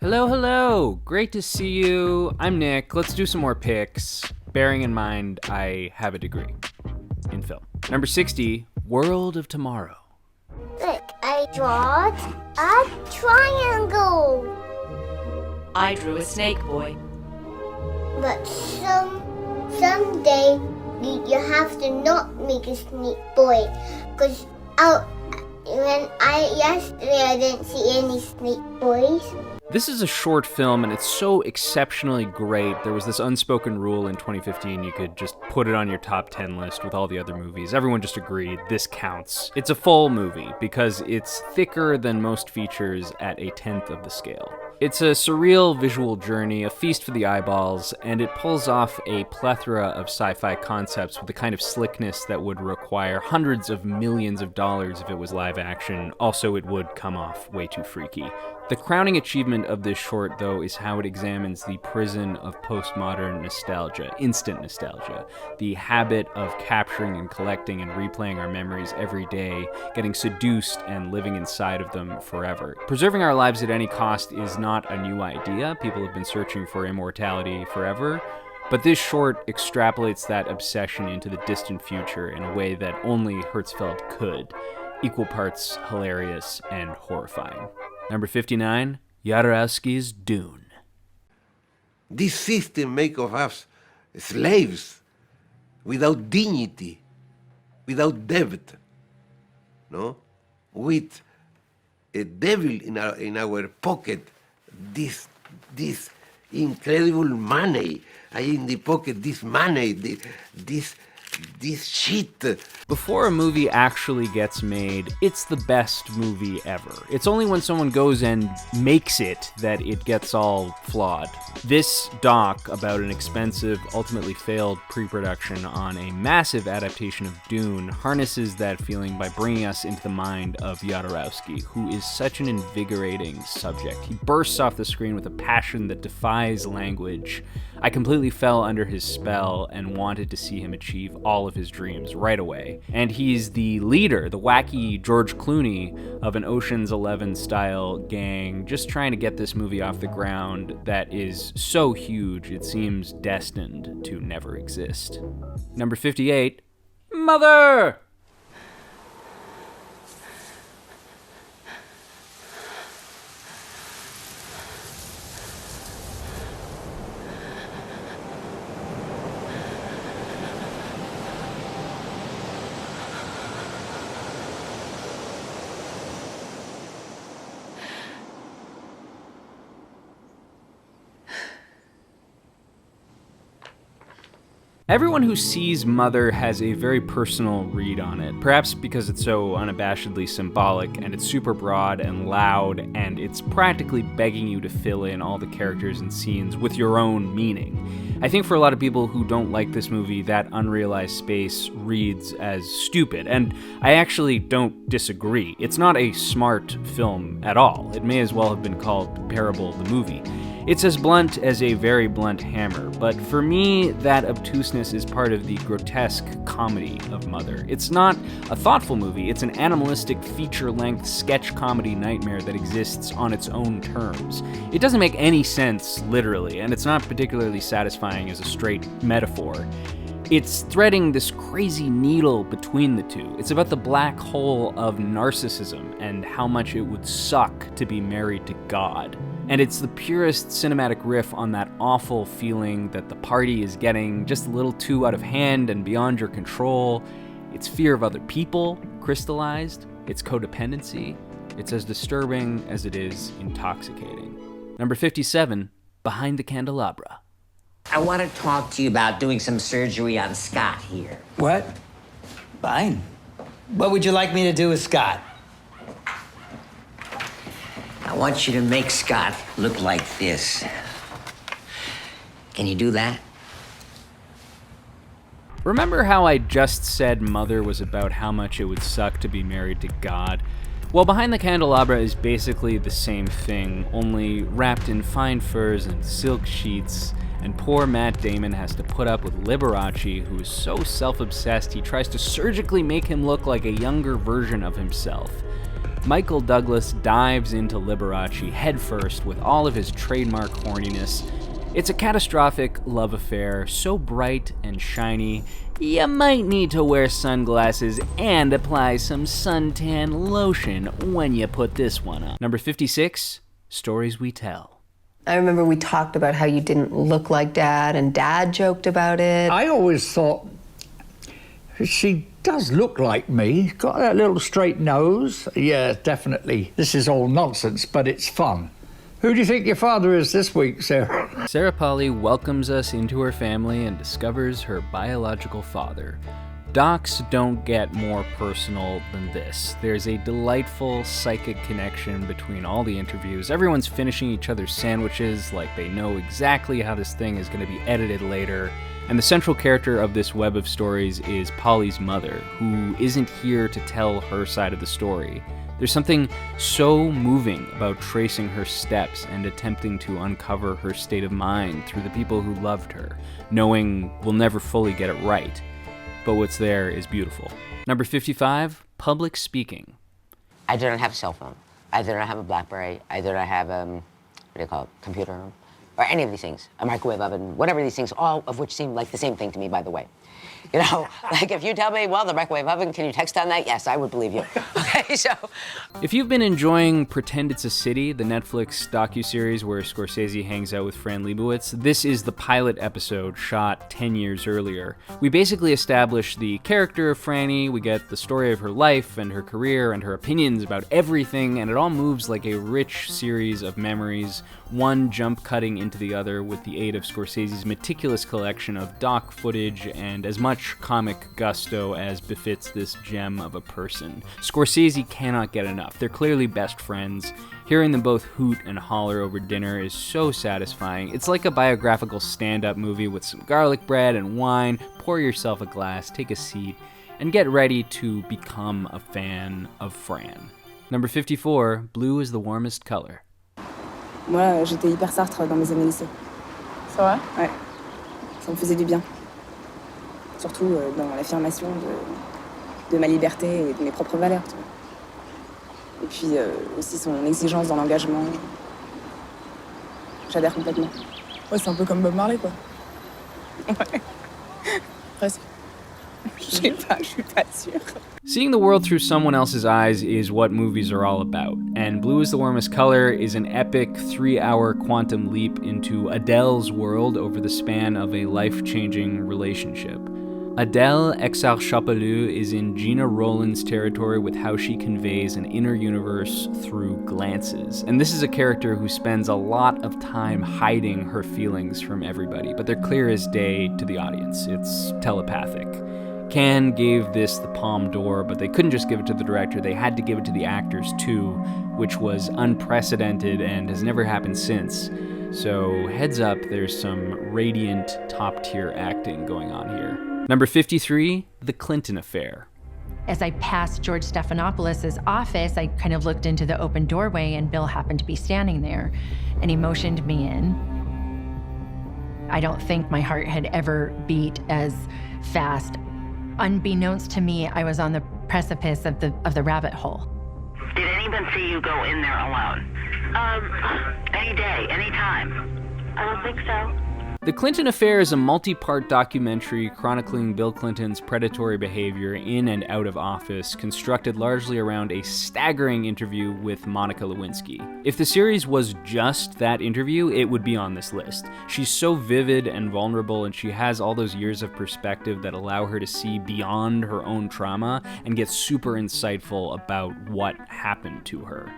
Hello, hello. Great to see you. I'm Nick. Let's do some more picks, bearing in mind I have a degree in film. Number 60, World of Tomorrow. Look, I drawed a triangle. I drew a snake boy. But someday you have to not make a snake boy. Because yesterday I didn't see any snake boys. This is a short film, and it's so exceptionally great. There was this unspoken rule in 2015, you could just put it on your top 10 list with all the other movies. Everyone just agreed, this counts. It's a full movie, because it's thicker than most features at a tenth of the scale. It's a surreal visual journey, a feast for the eyeballs, and it pulls off a plethora of sci-fi concepts with the kind of slickness that would require hundreds of millions of dollars if it was live action. Also, it would come off way too freaky. The crowning achievement of this short, though, is how it examines the prison of postmodern nostalgia, instant nostalgia, the habit of capturing and collecting and replaying our memories every day, getting seduced and living inside of them forever. Preserving our lives at any cost is not a new idea. People have been searching for immortality forever. But this short extrapolates that obsession into the distant future in a way that only Hertzfeldt could. Equal parts hilarious and horrifying. Number 59, Jodorowsky's Dune. This system makes of us slaves without dignity, without debt, no? With a devil in our pocket, this incredible money. In the pocket, this money, this shit. Before a movie actually gets made, it's the best movie ever. It's only when someone goes and makes it that it gets all flawed. This doc about an expensive, ultimately failed pre-production on a massive adaptation of Dune harnesses that feeling by bringing us into the mind of Jodorowsky, who is such an invigorating subject. He bursts off the screen with a passion that defies language. I completely fell under his spell and wanted to see him achieve all of his dreams right away. And he's the leader, the wacky George Clooney of an Ocean's 11 style gang, just trying to get this movie off the ground that is so huge it seems destined to never exist. Number 58, Mother! Everyone who sees Mother has a very personal read on it, perhaps because it's so unabashedly symbolic and it's super broad and loud and it's practically begging you to fill in all the characters and scenes with your own meaning. I think for a lot of people who don't like this movie, that unrealized space reads as stupid, and I actually don't disagree. It's not a smart film at all. It may as well have been called Parable the Movie. It's as blunt as a very blunt hammer, but for me, that obtuseness is part of the grotesque comedy of Mother. It's not a thoughtful movie, it's an animalistic feature-length sketch comedy nightmare that exists on its own terms. It doesn't make any sense, literally, and it's not particularly satisfying as a straight metaphor. It's threading this crazy needle between the two. It's about the black hole of narcissism and how much it would suck to be married to God. And it's the purest cinematic riff on that awful feeling that the party is getting just a little too out of hand and beyond your control. It's fear of other people, crystallized. It's codependency. It's as disturbing as it is intoxicating. Number 57, Behind the Candelabra. I want to talk to you about doing some surgery on Scott here. What? Fine. What would you like me to do with Scott? I want you to make Scott look like this. Can you do that? Remember how I just said Mother was about how much it would suck to be married to God? Well, Behind the Candelabra is basically the same thing, only wrapped in fine furs and silk sheets, and poor Matt Damon has to put up with Liberace, who is so self-obsessed he tries to surgically make him look like a younger version of himself. Michael Douglas dives into Liberace headfirst with all of his trademark horniness. It's a catastrophic love affair, so bright and shiny, you might need to wear sunglasses and apply some suntan lotion when you put this one on. Number 56, Stories We Tell. I remember we talked about how you didn't look like Dad, and Dad joked about it. I always thought, she does look like me. Got that little straight nose. Yeah, definitely. This is all nonsense, but it's fun. Who do you think your father is this week, Sarah? Sarah Polley welcomes us into her family and discovers her biological father. Docs don't get more personal than this. There's a delightful psychic connection between all the interviews. Everyone's finishing each other's sandwiches like they know exactly how this thing is going to be edited later. And the central character of this web of stories is Polly's mother, who isn't here to tell her side of the story. There's something so moving about tracing her steps and attempting to uncover her state of mind through the people who loved her, knowing we'll never fully get it right. But what's there is beautiful. Number 55, public speaking. I do not have a cell phone. I do not have a BlackBerry. I do not have, computer, or any of these things. A microwave oven, whatever these things, all of which seem like the same thing to me, by the way. You know, like if you tell me, well, the microwave oven, can you text on that? Yes, I would believe you. Okay, so. If you've been enjoying Pretend It's a City, the Netflix docuseries where Scorsese hangs out with Fran Lebowitz, this is the pilot episode shot 10 years earlier. We basically establish the character of Franny, we get the story of her life and her career and her opinions about everything, and it all moves like a rich series of memories, one jump cutting into the other with the aid of Scorsese's meticulous collection of doc footage and as much comic gusto as befits this gem of a person. Scorsese cannot get enough. They're clearly best friends. Hearing them both hoot and holler over dinner is so satisfying. It's like a biographical stand-up movie with some garlic bread and wine. Pour yourself a glass, take a seat, and get ready to become a fan of Fran. Number 54, blue is the warmest color. Moi, j'étais hyper Sartre dans mes années lycée. C'est vrai? Ouais. Ça me faisait du bien. Surtout dans l'affirmation de ma liberté et de mes propres valeurs. Tu vois. Et puis aussi son exigence dans l'engagement. J'adhère complètement. Ouais, c'est un peu comme Bob Marley, quoi. Ouais. Presque. Je suis pas sûre. Seeing the world through someone else's eyes is what movies are all about, and Blue is the Warmest Color is an epic 3-hour quantum leap into Adele's world over the span of a life-changing relationship. Adele Exarchopoulos is in Gina Rowland's territory with how she conveys an inner universe through glances. And this is a character who spends a lot of time hiding her feelings from everybody, but they're clear as day to the audience. It's telepathic. Cannes gave this the Palme d'Or, but they couldn't just give it to the director, they had to give it to the actors too, which was unprecedented and has never happened since. So heads up, there's some radiant top-tier acting going on here. Number 53, The Clinton Affair. As I passed George Stephanopoulos' office, I kind of looked into the open doorway and Bill happened to be standing there, and he motioned me in. I don't think my heart had ever beat as fast. Unbeknownst to me, I was on the precipice of the rabbit hole. Did anyone see you go in there alone? Any day, any time. I don't think so. The Clinton Affair is a multi-part documentary chronicling Bill Clinton's predatory behavior in and out of office, constructed largely around a staggering interview with Monica Lewinsky. If the series was just that interview, it would be on this list. She's so vivid and vulnerable, and she has all those years of perspective that allow her to see beyond her own trauma and get super insightful about what happened to her.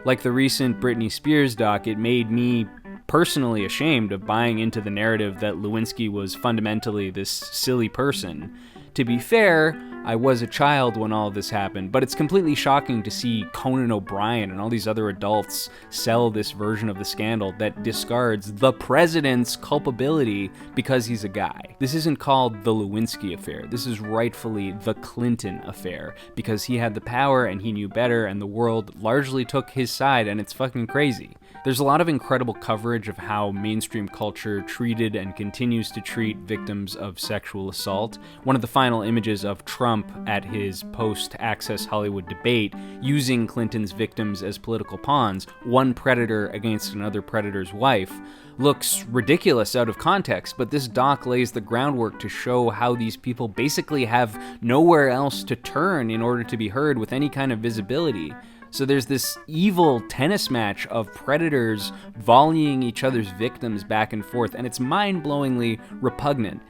Like the recent Britney Spears doc, it made me personally ashamed of buying into the narrative that Lewinsky was fundamentally this silly person. To be fair, I was a child when all of this happened, but it's completely shocking to see Conan O'Brien and all these other adults sell this version of the scandal that discards the president's culpability because he's a guy. This isn't called the Lewinsky affair. This is rightfully the Clinton affair because he had the power and he knew better and the world largely took his side, and it's fucking crazy. There's a lot of incredible coverage of how mainstream culture treated and continues to treat victims of sexual assault. One of the final images of Trump Trump at his post-Access Hollywood debate, using Clinton's victims as political pawns, one predator against another predator's wife, looks ridiculous out of context, but this doc lays the groundwork to show how these people basically have nowhere else to turn in order to be heard with any kind of visibility. So there's this evil tennis match of predators volleying each other's victims back and forth, and it's mind-blowingly repugnant.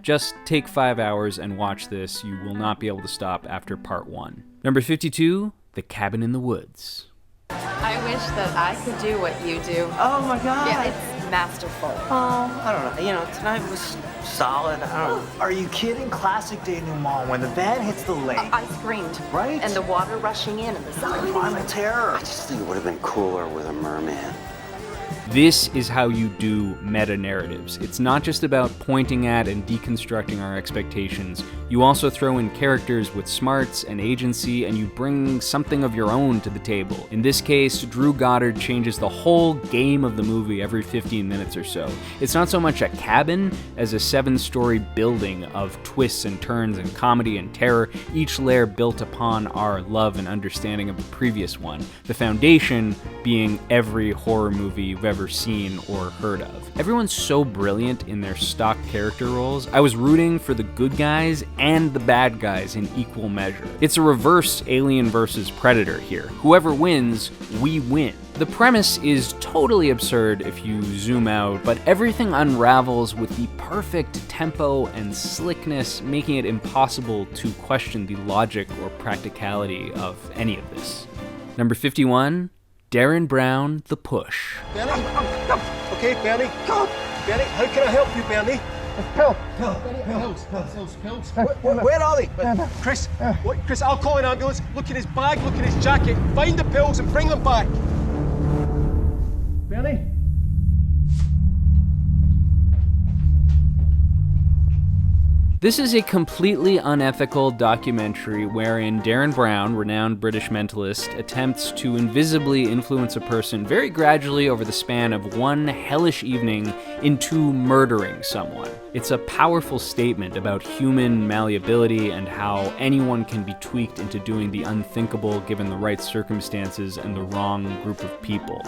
Just take 5 hours and watch this. You will not be able to stop after part 1. Number 52, The Cabin in the Woods. I wish that I could do what you do. Oh my God. Yeah, it's masterful. Oh, I don't know. You know, tonight was solid. I don't know. Are you kidding? Classic denouement. When the van hits the lake. I screamed. Right? And the water rushing in and the sun. Primal terror. I just think it would have been cooler with a merman. This is how you do meta-narratives. It's not just about pointing at and deconstructing our expectations. You also throw in characters with smarts and agency, and you bring something of your own to the table. In this case, Drew Goddard changes the whole game of the movie every 15 minutes or so. It's not so much a cabin as a 7-story building of twists and turns and comedy and terror, each layer built upon our love and understanding of the previous one. The foundation being every horror movie you've ever seen or heard of. Everyone's so brilliant in their stock character roles. I was rooting for the good guys and the bad guys in equal measure. It's a reverse Alien versus Predator here. Whoever wins, we win. The premise is totally absurd if you zoom out, but everything unravels with the perfect tempo and slickness, making it impossible to question the logic or practicality of any of this. Number 51, Darren Brown, The Push. Benny? Okay, Benny. Go! Benny, how can I help you, Benny? Pills. Where are they? Chris, Chris, I'll call an ambulance. Look at his bag, look at his jacket. Find the pills and bring them back. Benny? This is a completely unethical documentary wherein Darren Brown, renowned British mentalist, attempts to invisibly influence a person very gradually over the span of one hellish evening into murdering someone. It's a powerful statement about human malleability and how anyone can be tweaked into doing the unthinkable given the right circumstances and the wrong group of people.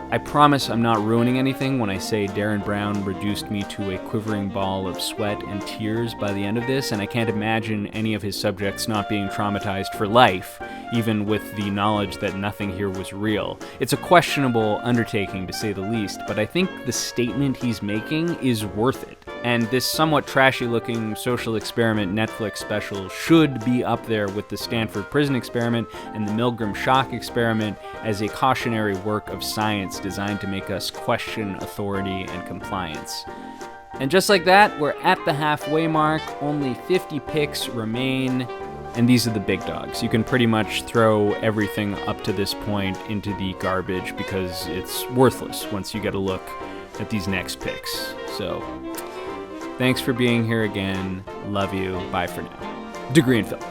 I promise I'm not ruining anything when I say Darren Brown reduced me to a quivering ball of sweat and tears by the end of this, and I can't imagine any of his subjects not being traumatized for life, even with the knowledge that nothing here was real. It's a questionable undertaking, to say the least, but I think the statement he's making is worth it. And this somewhat trashy-looking social experiment Netflix special should be up there with the Stanford Prison Experiment and the Milgram Shock Experiment as a cautionary work of science designed to make us question authority and compliance. And just like that, we're at the halfway mark. Only 50 picks remain, and these are the big dogs. You can pretty much throw everything up to this point into the garbage because it's worthless once you get a look at these next picks. So, thanks for being here again. Love you. Bye for now. Degree in Film.